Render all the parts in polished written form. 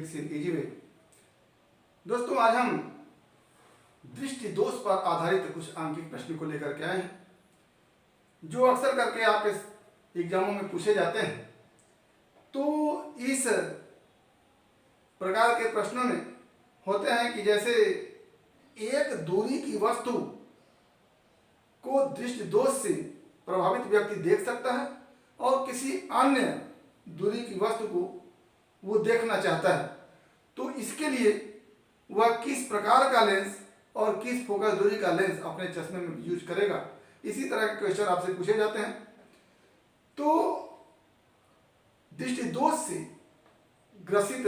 Mathematics इन easy वे। दोस्तों, आज हम दृष्टि दोष पर आधारित कुछ आंकिक प्रश्न को लेकर के आए हैं जो अक्सर करके आपके एग्जामों में पूछे जाते हैं। तो इस प्रकार के प्रश्नों में होते हैं कि जैसे एक दूरी की वस्तु को दृष्टि दोष से प्रभावित व्यक्ति देख सकता है और किसी अन्य दूरी की वस्तु को वो देखना चाहता है, तो इसके लिए वह किस प्रकार का लेंस और किस फोकस दूरी का लेंस अपने चश्मे में यूज करेगा। इसी तरह के क्वेश्चन आपसे पूछे जाते हैं। तो दृष्टि दोष से ग्रसित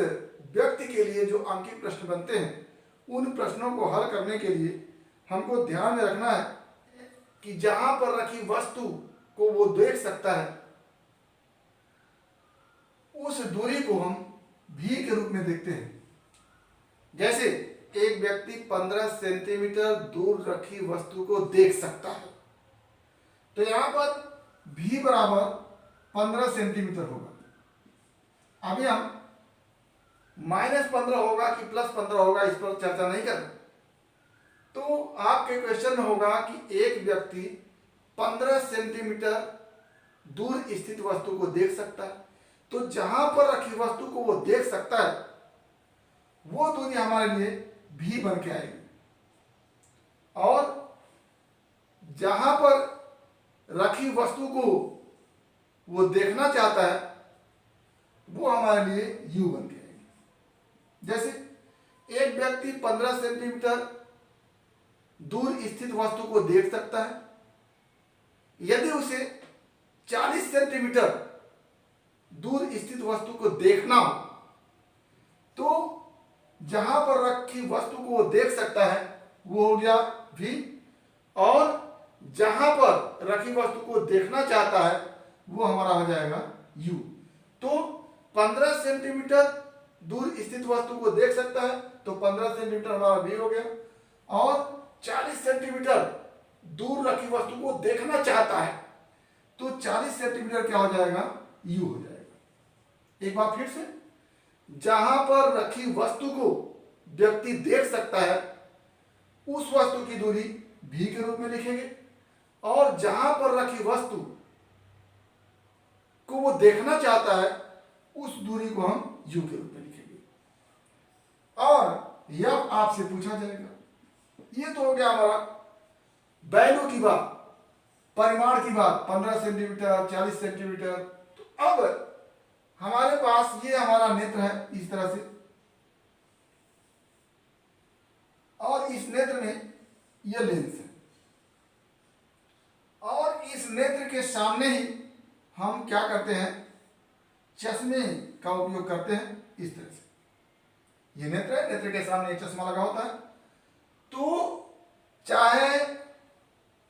व्यक्ति के लिए जो आंकिक प्रश्न बनते हैं, उन प्रश्नों को हल करने के लिए हमको ध्यान में रखना है कि जहां पर रखी वस्तु को वो देख सकता है, उस दूरी को हम भी के रूप में देखते हैं। जैसे एक व्यक्ति 15 सेंटीमीटर दूर रखी वस्तु को देख सकता है, तो यहां पर भी बराबर 15 सेंटीमीटर होगा। अभी हम -15 होगा कि +15 होगा, इस पर चर्चा नहीं कर। तो आपके क्वेश्चन में होगा कि एक व्यक्ति 15 सेंटीमीटर दूर स्थित वस्तु को देख सकता है, तो जहां पर रखी वस्तु को वो देख सकता है, वो दूरी हमारे लिए भी बन के आएगी, और जहां पर रखी वस्तु को वो देखना चाहता है, वो हमारे लिए u बन के आएगी। जैसे एक व्यक्ति 15 सेंटीमीटर दूर स्थित वस्तु को देख सकता है, यदि उसे 40 सेंटीमीटर दूर स्थित वस्तु को देखना हो, तो जहां पर रखी वस्तु को वो देख सकता है वो हो गया v, और जहां पर रखी वस्तु को देखना चाहता है वो हमारा हो जाएगा u। तो 15 सेंटीमीटर दूर स्थित वस्तु को देख सकता है, तो 15 सेंटीमीटर हमारा v हो गया, और 40 सेंटीमीटर दूर रखी वस्तु को देखना चाहता है, तो 40 सेंटीमीटर क्या हो जाएगा, u हो जाएगा। एक बार फिर से, जहां पर रखी वस्तु को व्यक्ति देख सकता है, उस वस्तु की दूरी भी के रूप में लिखेंगे, और जहां पर रखी वस्तु को वो देखना चाहता है, उस दूरी को हम u के रूप में लिखेंगे। और यह आपसे पूछा जाएगा। ये तो हो गया हमारा वैल्यू की बात, परिमाण की बात, 15 सेंटीमीटर 40 सेंटीमीटर। तो अब हमारे पास ये हमारा नेत्र है इस तरह से, और इस नेत्र में ये लेंस है, और इस नेत्र के सामने ही हम क्या करते हैं, चश्मे का उपयोग करते हैं इस तरह से। ये नेत्र है, नेत्र के सामने एक चश्मा लगा होता है। तो चाहे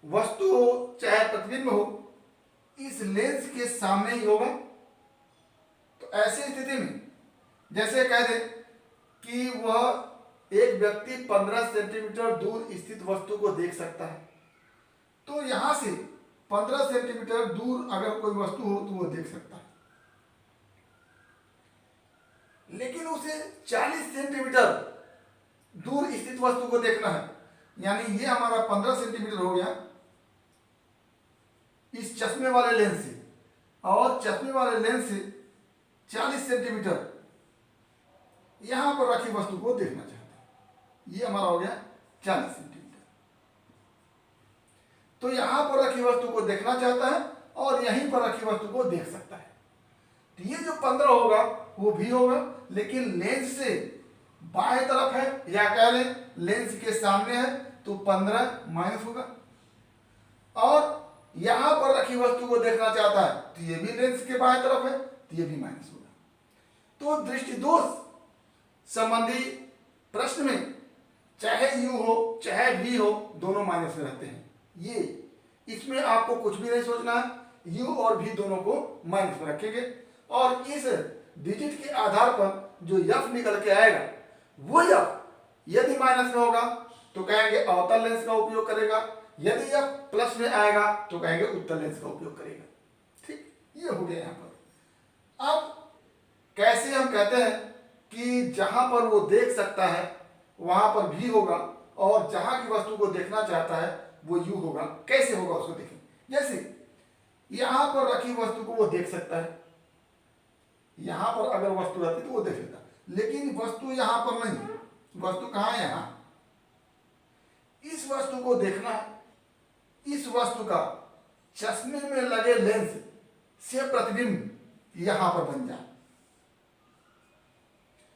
वस्तु हो चाहे प्रतिबिंब हो, इस लेंस के सामने ही होगा। तो ऐसी स्थिति में जैसे कह दे कि वह एक व्यक्ति 15 सेंटीमीटर दूर स्थित वस्तु को देख सकता है, तो यहां से 15 सेंटीमीटर दूर अगर कोई वस्तु हो तो वो देख सकता है, लेकिन उसे 40 सेंटीमीटर दूर स्थित वस्तु को देखना है। यानी ये हमारा 15 सेंटीमीटर हो गया इस चश्मे वाले लेंस से, और चश्मे वाले लेंस से 40 सेंटीमीटर यहां पर रखी वस्तु को देखना चाहता है। ये हमारा हो गया 40 सेंटीमीटर। तो यहां पर रखी वस्तु को देखना चाहता है और यहीं पर रखी वस्तु को देख सकता है। तो ये जो 15 होगा वो भी होगा, लेकिन लेंस से बाएं तरफ है, या कह लें लेंस के सामने है, तो 15 माइनस होगा। और यहां पर रखी वस्तु को देखना चाहता है, तो ये भी लेंस के बाएं तरफ है, तो ये भी माइनस होगा। तो दृष्टि दोष संबंधी प्रश्न में चाहे u हो चाहे v हो, दोनों माइनस में रहते हैं। ये इसमें आपको कुछ भी नहीं सोचना है, u और v दोनों को माइनस में रखेंगे, और इस डिजिट के आधार पर जो f निकल के आएगा, वो f यदि माइनस में होगा तो कहेंगे अवतल लेंस का उपयोग करेगा, यदि f प्लस में आएगा तो कहेंगे उत्तल लेंस का उपयोग करेगा। ठीक, ये हो गया यहाँ पर। अब कैसे हम कहते हैं कि जहां पर वो देख सकता है वहां पर भी होगा, और जहां की वस्तु को देखना चाहता है वो यू होगा। कैसे होगा उसको देखें। जैसे यहां पर रखी वस्तु को वो देख सकता है, यहां पर अगर वस्तु रहती तो वो देख लेता, लेकिन वस्तु यहां पर नहीं है। वस्तु कहां है? यहां। इस वस्तु को देखना है, इस वस्तु का चश्मे में लगे लेंस से प्रतिबिंब यहां पर बन जाए,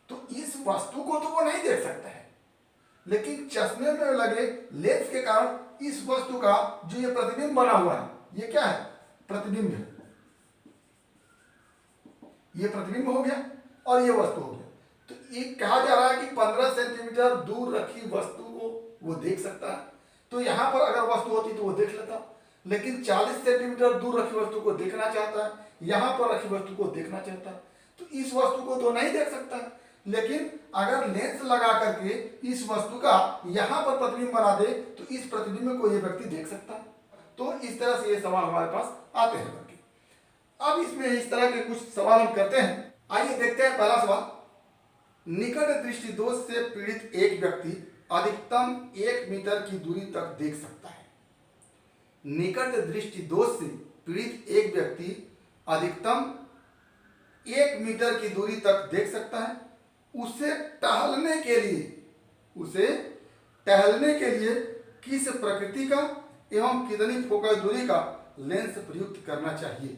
तो इस वस्तु को तो वो नहीं देख सकता है, लेकिन चश्मे में लगे लेंस के कारण इस वस्तु का जो ये प्रतिबिंब बना हुआ है, ये क्या है? प्रतिबिंब है। ये प्रतिबिंब हो गया और ये वस्तु हो गया। तो ये कहा जा रहा है कि 15 सेंटीमीटर दूर रखी वस्तु को वो देख सकता है। तो यहां पर अगर वस्तु होती तो वो देख लेता, लेकिन 40 सेंटीमीटर दूर रखी वस्तु को देखना चाहता है, यहां पर रखी वस्तु को देखना चाहता है, तो इस वस्तु को तो नहीं देख सकता है। लेकिन अगर लेंस लगा करके इस वस्तु का यहां पर प्रतिबिंब बना दे तो इस प्रतिबिंब को ये व्यक्ति देख सकता है। तो इस तरह से ये सवाल हमारे पास आते हैं। अब इसमें इस तरह के कुछ सवाल हम करते हैं। आइए देखते हैं पहला सवाल। निकट दृष्टि दोष से पीड़ित एक व्यक्ति अधिकतम 1 मीटर की दूरी तक देख सकता है। निकट दृष्टि दोष से पीड़ित एक व्यक्ति अधिकतम 1 मीटर की दूरी तक देख सकता है। उसे टहलने के लिए किस प्रकृति का एवं कितनी फोकस दूरी का लेंस प्रयुक्त करना चाहिए।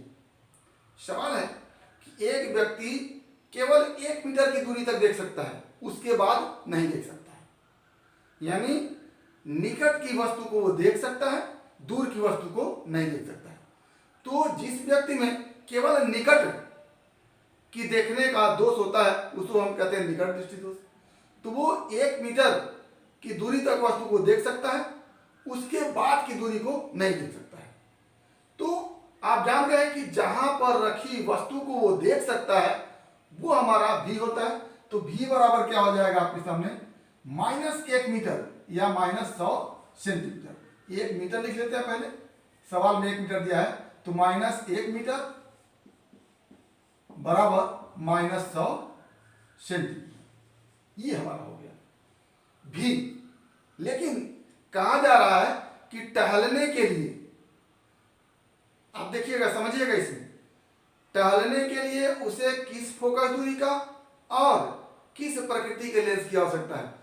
सवाल है कि एक व्यक्ति केवल 1 मीटर की दूरी तक देख सकता है, उसके बाद नहीं देख सकता है। यानी निकट की वस्तु को वो देख सकता है, दूर की वस्तु को नहीं देख सकता है। तो जिस व्यक्ति में केवल निकट की देखने का दोष होता है उसको हम कहते हैं निकट दृष्टि दोष। तो वो 1 मीटर की दूरी तक वस्तु को देख सकता है, उसके बाद की दूरी को नहीं देख सकता है। तो आप जान गए कि जहां पर रखी वस्तु को वो देख सकता है वो हमारा v होता है। तो v बराबर क्या हो जाएगा आपके सामने? -1 मीटर या -100 सेंटीमीटर। 1 मीटर लिख लेते हैं पहले, सवाल में 1 मीटर दिया है, तो -1 मीटर बराबर -100 सेंटीमीटर। ये हमारा हो गया v। लेकिन कहा जा रहा है कि टहलने के लिए, आप देखिएगा समझिएगा इसमें, टहलने के लिए उसे किस फोकस दूरी का और किस प्रकृति के लेंस की आवश्यकता है।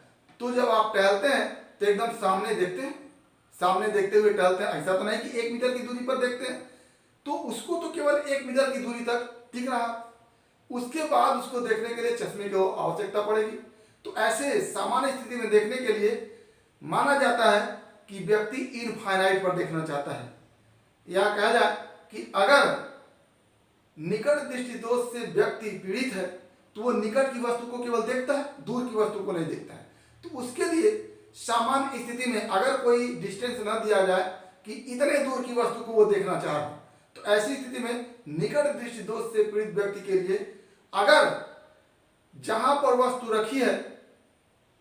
तो जब आप टहलते हैं तो एकदम सामने देखते हैं, सामने देखते हुए टहलते हैं, ऐसा तो नहीं कि 1 मीटर की दूरी पर देखते हैं। तो उसको तो केवल 1 मीटर की दूरी तक दिख रहा, उसके बाद उसको देखने के लिए चश्मे की आवश्यकता पड़ेगी। तो ऐसे सामान्य स्थिति में देखने के लिए माना जाता है कि व्यक्ति इनफाइनाइट पर देखना चाहता है, या कहा जाए कि अगर निकट दृष्टि दोष से व्यक्ति पीड़ित है तो वो निकट की वस्तु को केवल देखता है, दूर की वस्तु को नहीं देखता है। तो उसके लिए सामान्य स्थिति में अगर कोई डिस्टेंस न दिया जाए कि इतने दूर की वस्तु को वो देखना चाह रहा है, तो ऐसी स्थिति में निकट दृष्टि दोष से पीड़ित व्यक्ति के लिए अगर जहां पर वस्तु रखी है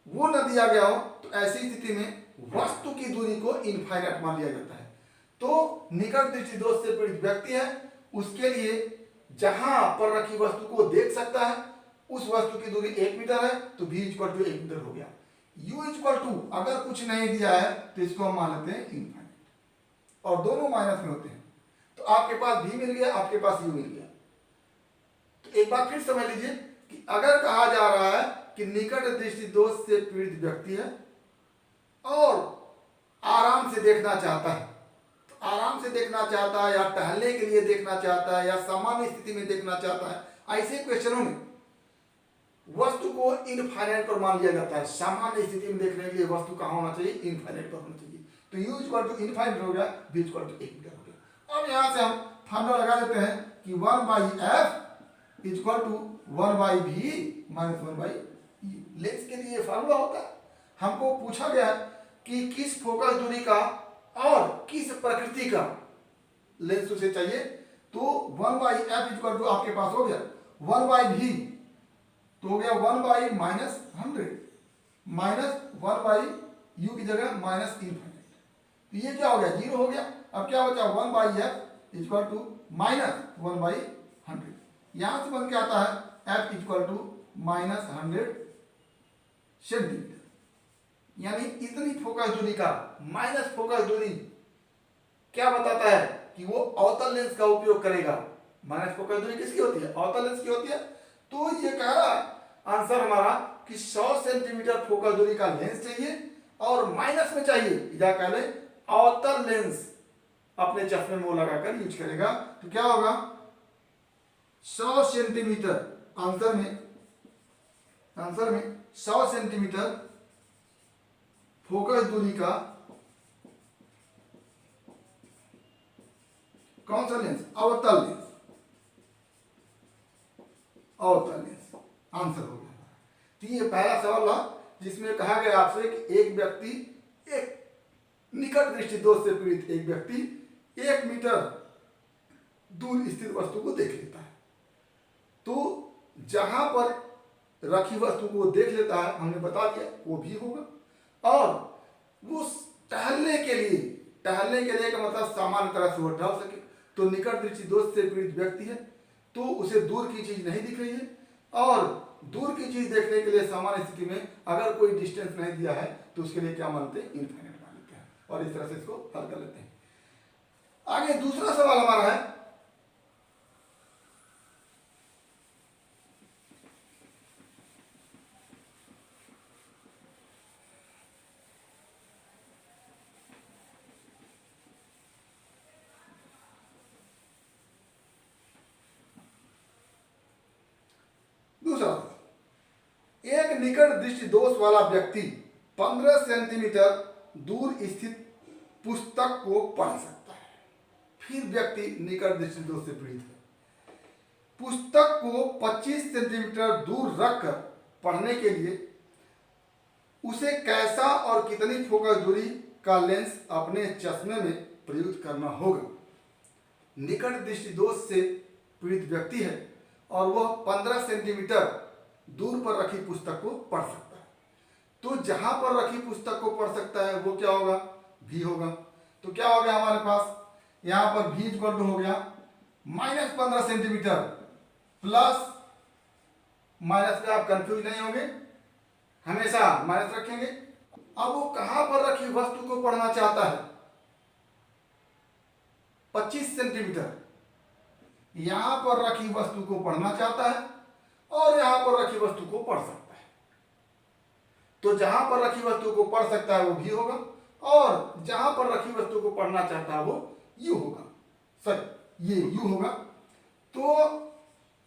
वो न दिया गया हो तो ऐसी स्थिति में वस्तु की दूरी को इनफाइनाइट मान लिया जाता है। तो निकट दृष्टि दोष से पीड़ित व्यक्ति है, उसके लिए जहां पर रखी वस्तु को देख सकता है उस वस्तु की दूरी 1 मीटर है, तो v = 1 मीटर हो गया। u अगर कुछ नहीं दिया है तो इसको हम मान लेते हैं इनफाइनाइट, और दोनों माइनस में होते हैं। तो आपके पास v मिल गया, आपके पास u मिल गया। तो एक बार फिर समझ लीजिए कि अगर कहा जा रहा है कि निकट दृष्टि दोष से पीड़ित व्यक्ति है और आराम से देखना चाहता है, तो आराम से देखना चाहता है या टहलने के लिए देखना चाहता है या सामान्य स्थिति में देखना चाहता है, ऐसे क्वेश्चनों में वस्तु को इनफाइनाइट पर मान लिया जाता है। सामान्य स्थिति में देखने के लिए वस्तु कहाँ होना चाहिए? इनफाइनाइट पर होना चाहिए। तो u इनफाइनाइट हो गया, v 1 मीटर हो गया। अब यहाँ से हम फार्मूला लगा देते हैं कि 1/f = 1/v - 1/u। लेंस के लिए फार्मूला होता है। हमको पूछा गया कि किस फोकस दूरी का और किस प्रकृति का लेंस उसे चाहिए, तो 1/f = आपके पास हो गया 1/v, तो हो गया 1/-100 -1/u की जगह -इनफाइनाइट। तो ये क्या हो गया? 0 हो गया। अब क्या बचा? 1/f = -1/100। यहां से बन के आता है f = माइनस 100 सेंटीमीटर, यानी इतनी फोकस दूरी का माइनस फोकस दूरी क्या बताता है कि वो अवतल लेंस का उपयोग करेगा। माइनस फोकस दूरी किसकी होती है? अवतल लेंस की होती है। तो ये कह रहा है आंसर हमारा कि 100 सेंटीमीटर फोकस दूरी का लेंस चाहिए और माइनस में चाहिए, या कह ले अवतल लेंस अपने चश्मे में वो लगाकर यूज करेगा। तो क्या होगा? 100 सेंटीमीटर, आंसर में 100 सेंटीमीटर फोकस दूरी का कौन सा लेंस? अवतल लेंस। अवतल लेंस आंसर हो गया। तो ये पहला सवाल था जिसमें कहा गया आपसे कि एक व्यक्ति, एक निकट दृष्टि दोष से पीड़ित एक व्यक्ति 1 मीटर दूर स्थित वस्तु को देख लेता है। तो जहां पर रखी वस्तु को देख लेता है, हमने बता दिया वो भी होगा। और वो टहलने के लिए का मतलब सामान्य तरह से वो टहल सके। तो निकट दृष्टि दोष से पीड़ित व्यक्ति है, तो उसे दूर की चीज नहीं दिख रही है, और दूर की चीज देखने के लिए सामान्य स्थिति में अगर कोई डिस्टेंस नहीं दिया है तो उसके लिए क्या मानते हैं? इनफाइनाइट मान लेते हैं, और इस तरह से इसको हल कर लेते हैं। आगे दूसरा सवाल हमारा है, एक निकट दृष्टि दोष वाला व्यक्ति 15 सेंटीमीटर दूर स्थित पुस्तक को पढ़ सकता है। फिर व्यक्ति निकट दृष्टि दोष से पीड़ित है, पुस्तक को 25 सेंटीमीटर दूर रखकर पढ़ने के लिए उसे कैसा और कितनी फोकस दूरी का लेंस अपने चश्मे में प्रयुक्त करना होगा? निकट दृष्टि दोष से पीड़ित व्यक्ति है और वह 15 सेंटीमीटर दूर पर रखी पुस्तक को पढ़ सकता है। तो जहां पर रखी पुस्तक को पढ़ सकता है वो क्या होगा? भी होगा। तो क्या हो गया हमारे पास? यहां पर भी इक्वल टू हो गया माइनस 15 सेंटीमीटर प्लस माइनस में आप कंफ्यूज नहीं होंगे, हमेशा माइनस रखेंगे। अब वो कहां पर रखी वस्तु को पढ़ना चाहता है? 25 सेंटीमीटर यहां पर रखी वस्तु को पढ़ना चाहता है और यहां पर रखी वस्तु को पढ़ सकता है। तो जहां पर रखी वस्तु को पढ़ सकता है वो भी होगा, और जहां पर रखी वस्तु को पढ़ना चाहता है वो यू होगा। सही, ये यू होगा। तो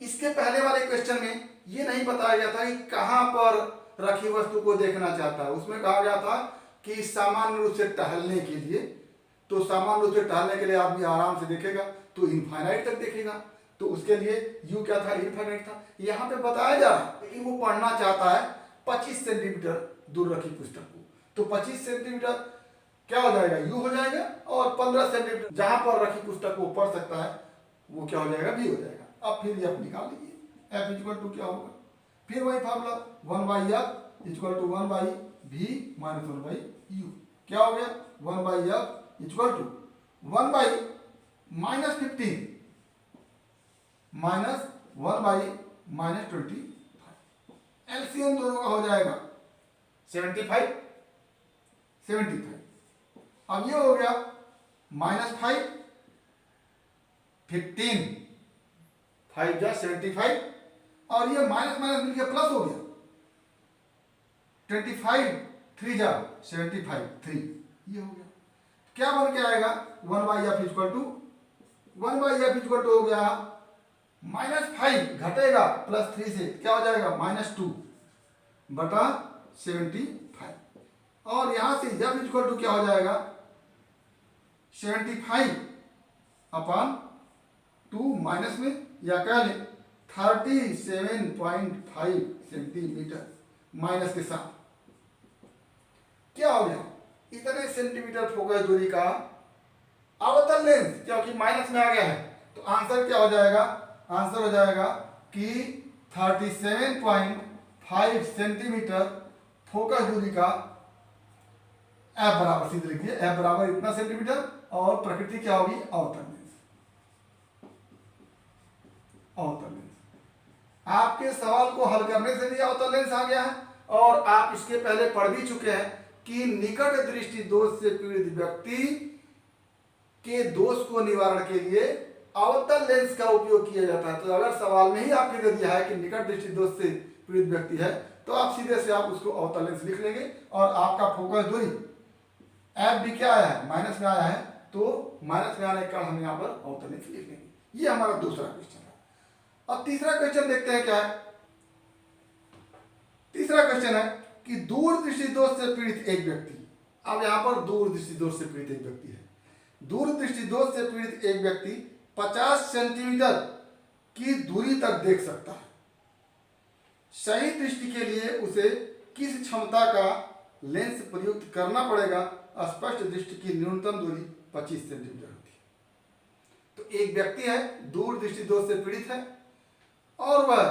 इसके पहले वाले क्वेश्चन में ये नहीं बताया गया था कि कहां पर रखी वस्तु को देखना चाहता है। उसमें कहा गया था कि सामान्य रूप से टहलने के लिए, तो सामान्य रूप से टहलने के लिए आदमी आराम से देखेगा तो इनफाइनाइट तक देखेगा, तो उसके लिए यू क्या था? इनफाइनाइट था। यहाँ पे बताया जा रहा है कि वो पढ़ना चाहता है 25 सेंटीमीटर दूर रखी पुस्तक को। तो 25 सेंटीमीटर क्या हो जाएगा? यू हो जाएगा, और 15 सेंटीमीटर जहां पर रखी पुस्तक को पढ़ सकता है वो क्या हो जाएगा? भी हो जाएगा। अब फिर ये आप निकाल लीजिए, एफ इक्वल टू क्या होगा? फिर वही formula 1/f equal to 1/v minus 1/u। क्या हो गया? 1/f equal to 1/-15 minus 1/-25। LCM दोनों का हो जाएगा 75। अब ये हो गया -5, 15, 5 जा 75, और ये माइनस माइनस मिलकर प्लस हो गया 25, 3 जा 75, 3, ये हो गया। क्या बन के आएगा? 1/f equal to 1/f equal to हो गया -5 घटेगा +3 से क्या हो जाएगा? -2 बटा 75, और यहां से f इक्वल टू क्या हो जाएगा? 75 अपॉन 2 माइनस में, या क्या लें 37.5 सेंटीमीटर माइनस के साथ। क्या हो गया? इतने सेंटीमीटर फोकस दूरी का अवतल लेंस, क्योंकि माइनस में आ गया है तो आंसर क्या हो जाएगा? आंसर हो जाएगा कि 37.5 सेंटीमीटर फोकस दूरी का एफ बराबर, सीधे लिखिए एफ बराबर इतना सेंटीमीटर, और प्रकृति क्या होगी? अवतल लेंस। अवतल लेंस आपके सवाल को हल करने से भी अवतल लेंस आ गया है, और आप इसके पहले पढ़ भी चुके हैं कि निकट दृष्टि दोष से पीड़ित व्यक्ति के दोष को निवारण के लिए अवतल लेंस का उपयोग किया जाता है। तो अगर सवाल में ही आपने दे दिया है कि निकट दृष्टि दोष से पीड़ित व्यक्ति है, तो आप सीधे से आप उसको अवतल लेंस लिख लेंगे, और आपका फोकस दूरी एफ भी क्या आया है, माइनस में आया है, तो माइनस में आने के कारण हम यहाँ पर अवतल लेंस लिख लेंगे। ये हमारा दूसरा क्वेश्चन है। अब तीसरा क्वेश्चन देखते हैं क्या है। तीसरा क्वेश्चन है कि दूर दृष्टि दोष से पीड़ित एक व्यक्ति, अब यहां पर दूर दृष्टि दोष से पीड़ित एक व्यक्ति है। दूर दृष्टि दोष से पीड़ित एक व्यक्ति 50 सेंटीमीटर की दूरी तक देख सकता है। सही दृष्टि के लिए उसे किस क्षमता का लेंस प्रयुक्त करना पड़ेगा? स्पष्ट दृष्टि की न्यूनतम दूरी 25 सेंटीमीटर होती है। तो एक व्यक्ति है, दूर दृष्टि दोष से पीड़ित है, और वह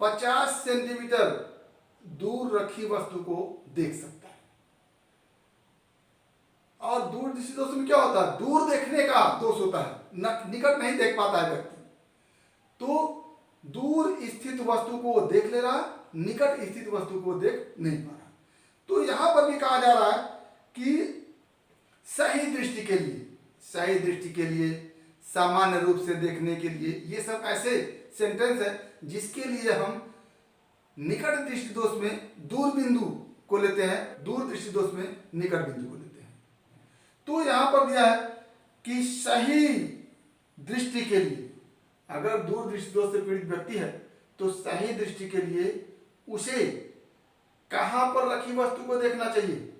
50 सेंटीमीटर दूर रखी वस्तु को देख सकता है। और दूर दृष्टि दोष में क्या होता है? दूर देखने का दोष होता है, निकट नहीं देख पाता है व्यक्ति। तो दूर स्थित वस्तु को देख ले रहा, निकट स्थित वस्तु को देख नहीं पा रहा। तो यहां पर भी कहा जा रहा है कि सही दृष्टि के लिए, सही दृष्टि के लिए, सामान्य रूप से देखने के लिए, ये सब ऐसे सेंटेंस है जिसके लिए हम निकट दृष्टि दोष में दूर बिंदु को लेते हैं, दूर दृष्टि दोष में निकट बिंदु को लेते हैं। तो यहां पर दिया है कि सही दृष्टि के लिए, अगर दूर दृष्टि दोष से पीड़ित व्यक्ति है तो सही दृष्टि के लिए उसे कहां पर रखी वस्तु को देखना चाहिए?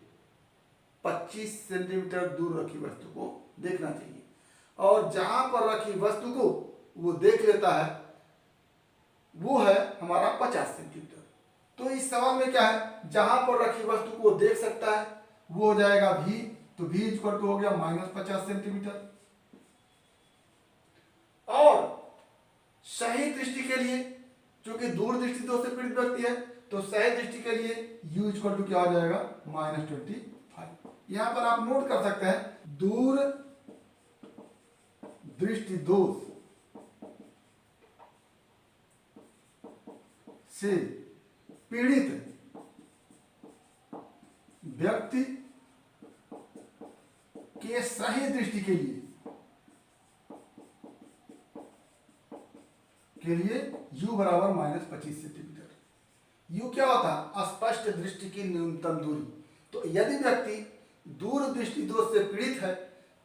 25 सेंटीमीटर दूर रखी वस्तु को देखना चाहिए। और जहां पर रखी वस्तु को वो देख लेता है वो है हमारा 50 सेंटीमीटर। तो इस सवाल में क्या है? जहां पर रखी वस्तु को देख सकता है वो हो जाएगा v, तो v इक्वल टू हो गया -50 सेंटीमीटर। और सही दृष्टि के लिए, क्योंकि दूर दृष्टि दोष से पीड़ित व्यक्ति है, तो सही दृष्टि के लिए u इक्वल टू क्या हो जाएगा? -25। यहां पर आप नोट कर सकते हैं, दूर दृष्टि दोष से पीड़ित व्यक्ति के सही दृष्टि के लिए u बराबर -25 सेंटीमीटर। u क्या होता है? स्पष्ट दृष्टि की न्यूनतम दूरी। तो यदि व्यक्ति दूर दृष्टि दोष से पीड़ित है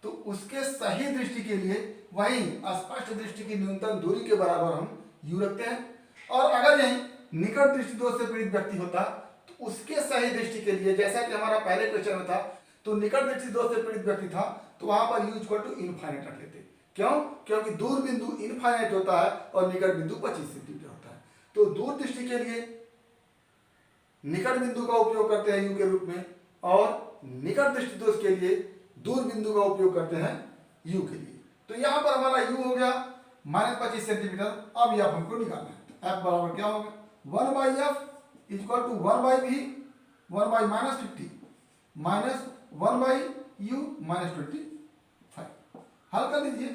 तो उसके सही दृष्टि के लिए वही स्पष्ट दृष्टि की न्यूनतम दूरी के बराबर हम u रखते हैं। और अगर यही निकट दृष्टि दोष से पीड़ित व्यक्ति होता तो उसके सही दृष्टि के लिए, जैसा कि हमारा पहले क्वेश्चन में था, तो निकट दृष्टि दोष से पीड़ित व्यक्ति था तो वहां पर u इक्वल टू इनफाइनाइट रख लेते। क्यों? क्योंकि दूर बिंदु इनफाइनाइट होता है और निकट बिंदु 25 सेंटीमीटर होता है। तो दूर दृष्टि के लिए निकट बिंदु का उपयोग करते हैं u के रूप में, और निकट दृष्टि दोष के लिए दूर बिंदु का उपयोग करते हैं u के लिए। तो यहां पर हमारा u हो गया -25 सेंटीमीटर। अब यह हमको निकालना है। f बराबर क्या होगा? 1/f equal to 1/v 1/-50 minus 1/u -25। हल कर लीजिए,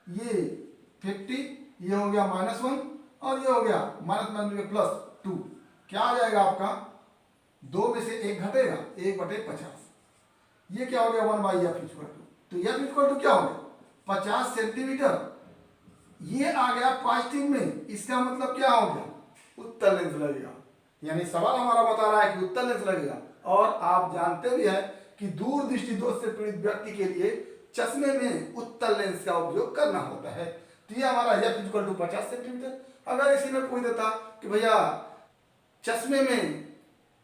ये 50, ये हो गया -1 और ये हो गया -2। क्या आ जाएगा आपका? 2 में से 1 घटेगा, 1/50। ये क्या हो गया? 1/f इक्वल टू, तो f इक्वल टू क्या हो गया? 50 सेंटीमीटर। ये आ गया पॉजिटिव में, इसका मतलब क्या हो गया? उत्तल लेंस लगेगा। यानी सवाल हमारा बता रहा है कि उत्तल लेंस लगेगा। और आप जानते भी हैं कि दूर दृष्टि दोष से पीड़ित व्यक्ति के लिए चश्मे में उत्तल लेंस का उपयोग करना होता है। तो ये हमारा f इक्वल टू 50 सेंटीमीटर। अगर इसी में पूछ देता कि भैया चश्मे में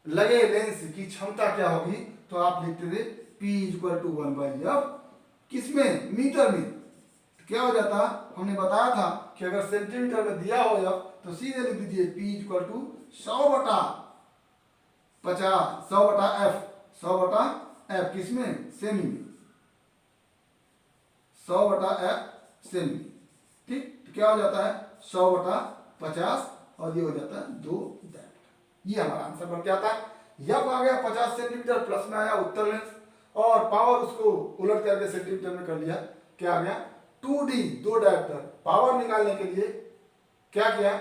लगे लेंस की क्षमता क्या होगी, तो आप लिखते थे p इक्वल टू 1/f, किसमें? मीटर में। तो क्या हो जाता? हमने बताया था कि अगर सेंटीमीटर में दिया हो f तो सीधे लिख दीजिए p इक्वल टू 100/50, 100/f, किसमें? सेमी में, 100/f सेमी। ठीक, तो क्या हो जाता है? 100/50 और ये हो जाता है 2 डायमीटर। ये हमारा आंसर बन के आता है। यह आ गया 50 सेंटीमीटर, प्लस में आया उत्तल लेंस, और पावर उसको उलट करके सेंटीमीटर में कर लिया। क्या आ गया? 2d 2 diameter. पावर निकालने के लिए क्या किया?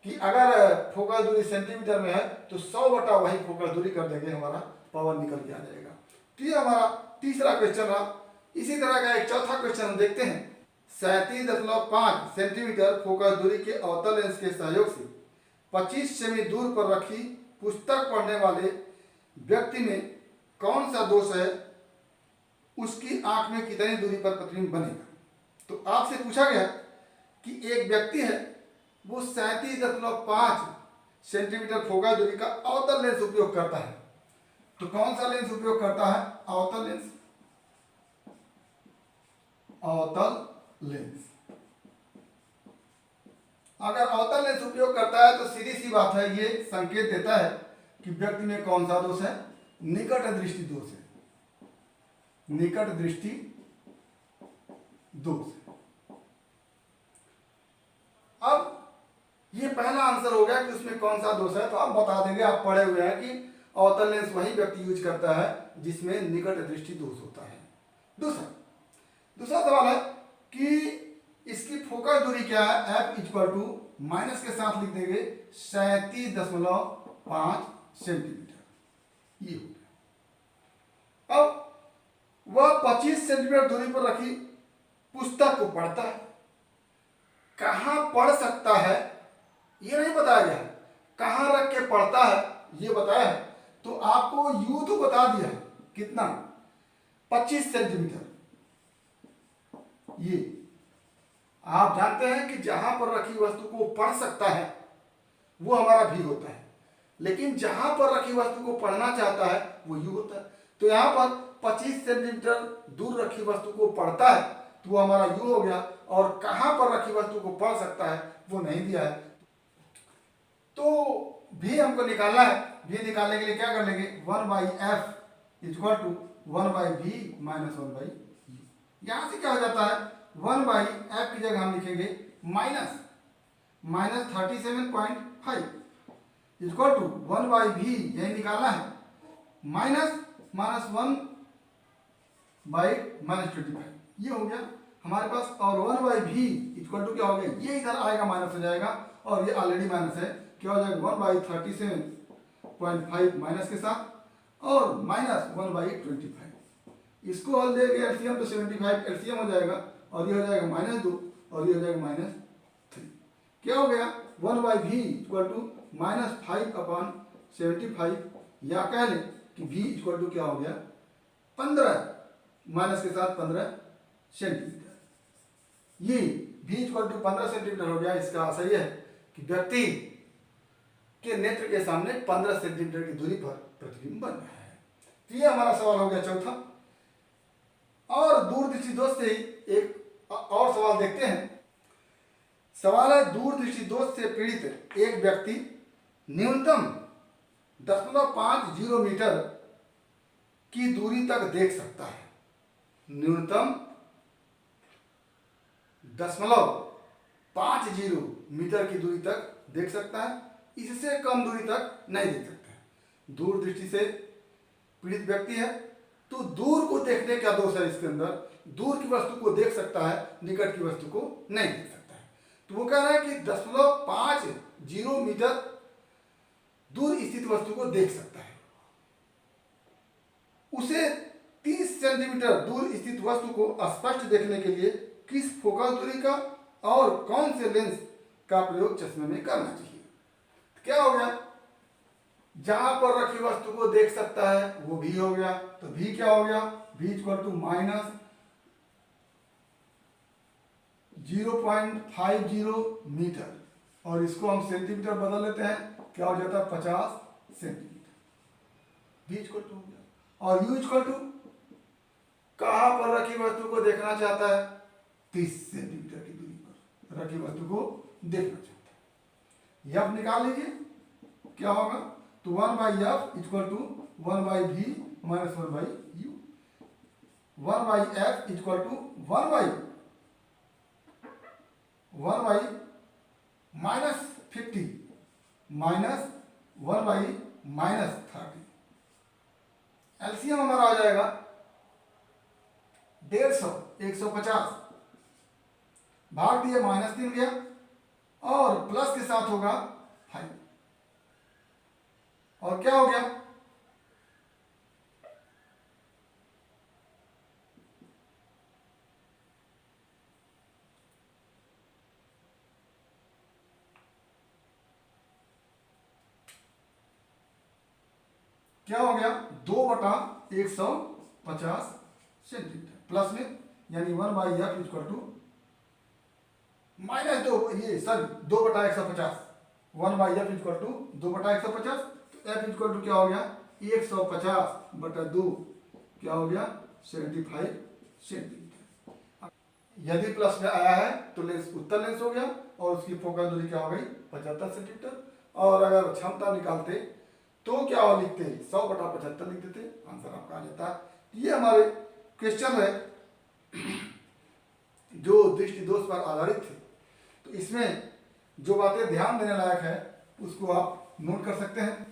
कि अगर फोकस दूरी सेंटीमीटर में है तो 100 बटा वही फोकस दूरी कर देंगे, हमारा पावर निकल के आ जाएगा। तो ये हमारा तीसरा क्वेश्चन रहा। इसी तरह का एक चौथा क्वेश्चन हम देखते हैं। 37.5 सेंटीमीटर फोकस दूरी के अवतल लेंस के सहयोग से 25 सेमी दूर पर रखी पुस्तक पढ़ने वाले व्यक्ति में कौन सा दोष है, उसकी आंख में कितनी दूरी पर प्रतिबिंब बनेगा। तो आपसे पूछा गया कि एक व्यक्ति है, वो 37.5 सेंटीमीटर फोकस दूरी का अवतल लेंस उपयोग करता है। तो कौन सा लेंस उपयोग करता है? अवतल लेंस। अवतल लेंस। अगर अवतल लेंस उपयोग करता है तो सीधी सी बात है, ये संकेत देता है कि व्यक्ति में कौन सा दोष है? निकट दृष्टि दोष है। निकट दृष्टि दोष। अब ये पहला आंसर हो गया कि उसमें कौन सा दोष है, तो आप बता देंगे, आप पढ़े हुए हैं कि अवतल लेंस वही व्यक्ति यूज करता है जिसमें निकट दृष्टि दोष होता है। दूसरा सवाल है कि इसकी फोकस दूरी क्या है? F इक्वल टू माइनस के साथ लिख देंगे 37.5 सेंटीमीटर। ये हो गया। अब वह 25 सेंटीमीटर दूरी पर रखी पुस्तक को पढ़ता है। कहां पढ़ सकता है ये नहीं बताया गया है, कहां रख के पढ़ता है ये बताया है। तो आपको यू तो बता दिया है, कितना? 25 सेंटीमीटर। ये आप जानते हैं कि जहां पर रखी वस्तु को पढ़ सकता है वो हमारा भी होता है, लेकिन जहां पर रखी वस्तु को पढ़ना चाहता है वो यू होता है। तो यहां पर 25 सेंटीमीटर दूर रखी वस्तु को पढ़ता है तो वो हमारा यू हो गया, और कहां पर रखी वस्तु को पढ़ सकता है वो नहीं दिया है। तो भी हमको निकालना है। भी निकालने के लिए क्या कर लेंगे? 1/f equal to 1/v minus 1/u। यहां से क्या हो जाता है? 1/f की जगह हम लिखेंगे माइनस 37.5 इक्वल टू 1/v, यही निकालना है, माइनस 1/-25। ये हो गया हमारे पास। और 1/v इक्वल टू क्या हो गया? ये इधर आएगा, माइनस हो जाएगा, और ये ऑलरेडी माइनस है। क्या हो जाएगा? 1/37.5 माइनस के साथ और माइनस 1/25। इसको हल देंगे एलसीएम तो 75 एलसीएम हो जाएगा, और ये हो जाएगा -2 और ये हो जाएगा -3। क्या हो गया? 1/v इक्वल टू -5/75, या कह लें कि v इक्वल टू क्या हो गया? 15 माइनस के साथ 15 सेंटीमीटर। ये v इक्वल टू 15 सेंटीमीटर हो गया। इसका सही है कि व्यक्ति के नेत्र के सामने 15 सेंटीमीटर की दूरी पर प्रतिबिंब बन रहा है। तो ये हमारा सवाल हो गया चौथा। और दूरदृष्टि दोष से ही एक और सवाल देखते हैं। सवाल है, दूरदृष्टि दोष से पीड़ित एक व्यक्ति न्यूनतम 0.50 मीटर की दूरी तक देख सकता है। न्यूनतम 0.50 मीटर की दूरी तक देख सकता है, इससे कम दूरी तक नहीं देख सकता है। दूरदृष्टि से पीड़ित व्यक्ति है, तो दूर को देखने का दोष है इसके अंदर। दूर की वस्तु को देख सकता है, निकट की वस्तु को नहीं देख सकता है। तो वो कह रहा है कि 0.50 मीटर दूर स्थित वस्तु को देख सकता है। उसे 30 सेंटीमीटर दूर स्थित वस्तु को स्पष्ट देखने के लिए किस फोकस दूरी का और कौन से लेंस का प्रयोग चश्मे में करना चाहिए? क्या हो गया? जहां पर रखी वस्तु को देख सकता है वो भी हो गया। तो भी क्या हो गया? v इक्वल टू -0.50 मीटर, और इसको हम सेंटीमीटर बदल लेते हैं, क्या हो जाता है? 50 सेंटीमीटर। v इक्वल टू हो गया। और u इक्वल टू कहां पर रखी वस्तु को देखना चाहता है? 30 सेंटीमीटर की दूरी पर रखी वस्तु को देखना चाहता है। यह निकाल लीजिए, क्या होगा? तो 1/f equal to 1/v minus 1/u। 1/f equal to 1/-50 minus 1/-30। LCM हमारा आ जाएगा 150, 150 भाग दिए -3 गया, और प्लस के साथ होगा 5। और क्या हो गया, क्या हो गया 2/150 सेंटीमीटर प्लस में, यानी 1/f -2, ये सर 2/150, 1/f = 2/150, तो f क्या हो गया 150/2, क्या हो गया 75 सेंटीमीटर। यदि प्लस में आया है तो लेंस उत्तल लेंस हो गया और उसकी फोकल दूरी क्या हो गई 75 सेंटीमीटर। और अगर क्षमता निकालते तो क्या हो लिखते 100/75 लिख देते, आंसर आपका आ जाता। ये हमारे क्वेश्चन है जो दृष्टि दोष पर आधारित थे। तो इसमें जो बातें ध्यान देने लायक है उसको आप नोट कर सकते हैं।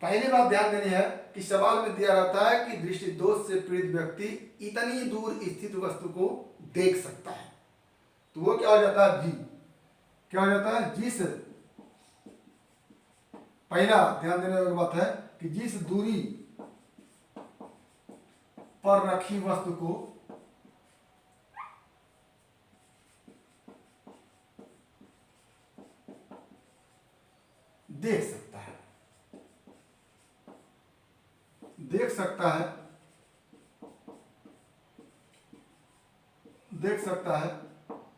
पहली बात ध्यान देनी है कि सवाल में दिया रहता है कि दृष्टि दोष से पीड़ित व्यक्ति इतनी दूर स्थित वस्तु को देख सकता है, तो वो क्या हो जाता है जी, क्या हो जाता है जिस, पहला ध्यान देने वाली बात है कि जिस दूरी पर रखी वस्तु को देख सकता है, देख सकता है, देख सकता है,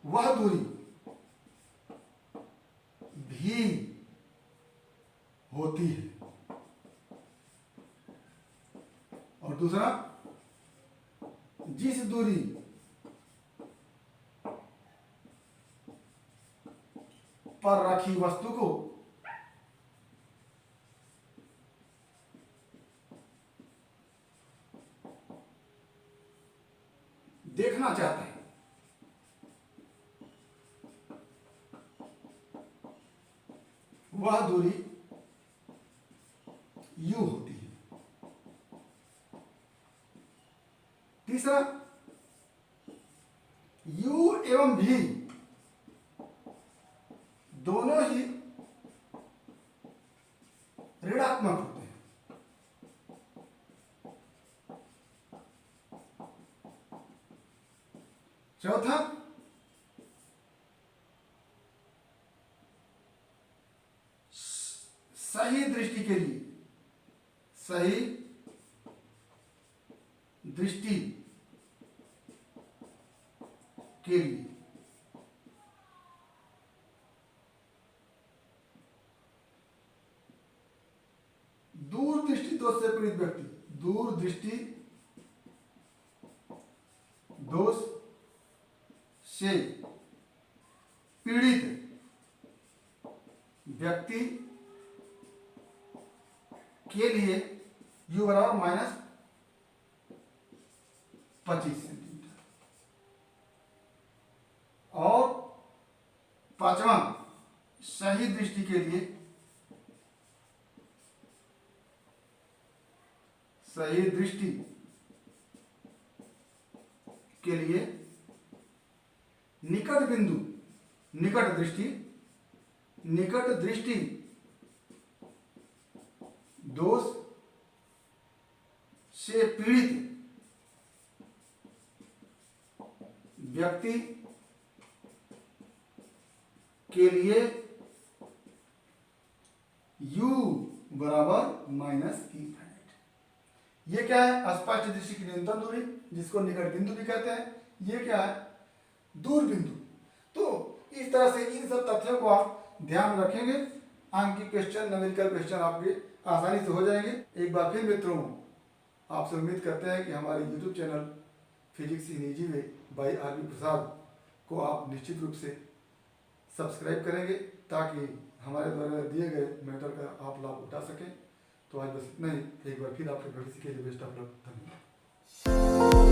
वह दूरी भी होती है। और दूसरा, जिस दूरी पर रखी वस्तु को देखना चाहते हैं वह दूरी u होती है। तीसरा, u एवं v दोनों ही ऋणात्मक होते हैं। चौथा, सही दृष्टि के लिए, सही दृष्टि के लिए दूर दृष्टि दोष से पीड़ित व्यक्ति, दूर दृष्टि दोष से पीड़ित व्यक्ति के लिए u बराबर -25 सेंटीमीटर। और पांचवा, सही दृष्टि के लिए, सही दृष्टि के लिए निकट बिंदु, निकट दृष्टि, निकट दृष्टि दोष से पीड़ित व्यक्ति के लिए u बराबर -E। ये क्या है स्पष्ट दृष्टि की न्यूनतम दूरी, जिसको निकट बिंदु भी कहते हैं। ये क्या है दूर बिंदु। तो इस तरह से इन सब तथ्यों को आप ध्यान रखेंगे, अंक की क्वेश्चन, न्यूमेरिकल क्वेश्चन आपके आसानी से हो जाएंगे। एक बार फिर मित्रों, आपसे उम्मीद करते हैं कि हमारे YouTube channel physics in easy way by R B. Prasad को आप निश्चित रूप से सब्सक्राइब करेंगे, ताकि हमारे द्वारा दिए गए मैटर का आप लाभ उठा सकें। तो आज बस इतना ही। एक बार फिर आपके भविष्य के लिए बेस्ट ऑफ लक। धन्यवाद।